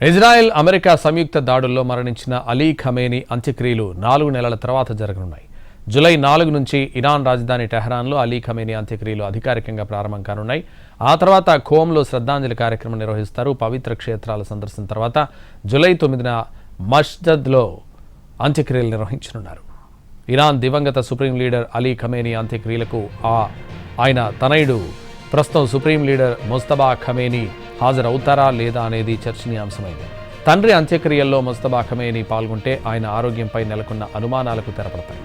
Israel America సంయుక్త దాడుల్లో మరణించిన Ali Khamenei అంత్యక్రియలు 4 నెలల తర్వాత జరగనున్నాయి. జూలై 4 నుంచి ఇరాన్ రాజధాని టెహరాన్లో అలీ ఖమేనీ అంత్యక్రియలు అధికారికంగా ప్రారంభం కానున్నాయి. ఆ తర్వాత ఖోమ్లో శ్రద్ధాంజలి కార్యక్రమం నిర్వహిస్తారు. పవిత్ర క్షేత్రాల సందర్శన తర్వాత జూలై 9న మస్జిద్లో అంత్యక్రియలు నిర్వహించనున్నారు. ఇరాన్ దివంగత సుప్రీం లీడర్ అలీ ఖమేనీ అంత్యక్రియలకు ఆయన తనయుడు ప్రస్తుతం సుప్రీం లీడర్ ముజ్తబా ఖమేనీ హాజరవుతారా లేదా అనేది చర్చనీయాంశమైంది. తండ్రి అంత్యక్రియల్లో ముజ్తబా ఖమేనీ పాల్గొంటే ఆయన ఆరోగ్యంపై నెలకొన్న అనుమానాలకు తెరపడతాయి.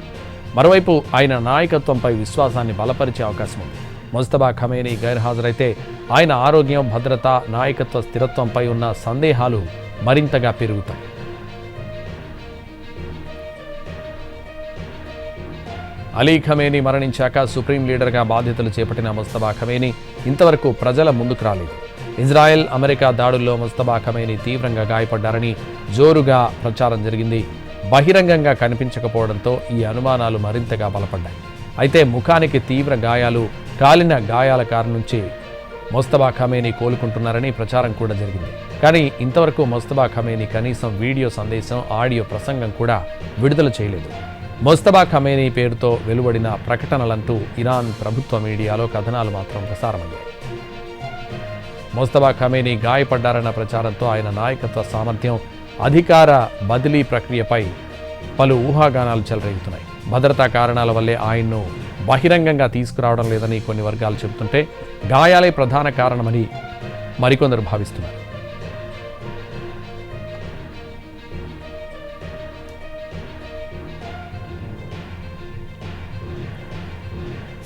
మరోవైపు ఆయన నాయకత్వంపై విశ్వాసాన్ని బలపరిచే అవకాశం ఉంది. ముజ్తబా ఖమేనీ గైర్హాజరైతే ఆయన ఆరోగ్యం, భద్రత, నాయకత్వ స్థిరత్వంపై ఉన్న సందేహాలు మరింతగా పెరుగుతాయి. అలీ ఖమేనీ మరణించాక సుప్రీం లీడర్గా బాధ్యతలు చేపట్టిన ముజ్తబా ఖమేనీ ఇంతవరకు ప్రజల ముందుకు రాలేదు. ఇజ్రాయెల్ అమెరికా దాడుల్లో ముజ్తబా ఖమేనీ తీవ్రంగా గాయపడ్డారని జోరుగా ప్రచారం జరిగింది. బహిరంగంగా కనిపించకపోవడంతో ఈ అనుమానాలు మరింతగా బలపడ్డాయి. అయితే ముఖానికి తీవ్ర గాయాలు, కాలిన గాయాల కారణం నుంచి ముజ్తబా ఖమేనీ కోలుకుంటున్నారని ప్రచారం కూడా జరిగింది. కానీ ఇంతవరకు ముజ్తబా ఖమేనీ కనీసం వీడియో సందేశం, ఆడియో ప్రసంగం కూడా విడుదల చేయలేదు. ముజ్తబా ఖమేనీ పేరుతో వెలువడిన ప్రకటనలంటూ ఇరాన్ ప్రభుత్వ మీడియాలో కథనాలు మాత్రం ప్రసారమయ్యాయి. ముజ్తబా ఖమేనీ గాయపడ్డారన్న ప్రచారంతో ఆయన నాయకత్వ సామర్థ్యం, అధికార బదిలీ ప్రక్రియపై పలు ఊహాగానాలు చెలరేగుతున్నాయి. భద్రతా కారణాల వల్లే ఆయన్ను బహిరంగంగా తీసుకురావడం లేదని కొన్ని వర్గాలు చెబుతుంటే, గాయాలే ప్రధాన కారణమని మరికొందరు భావిస్తున్నారు.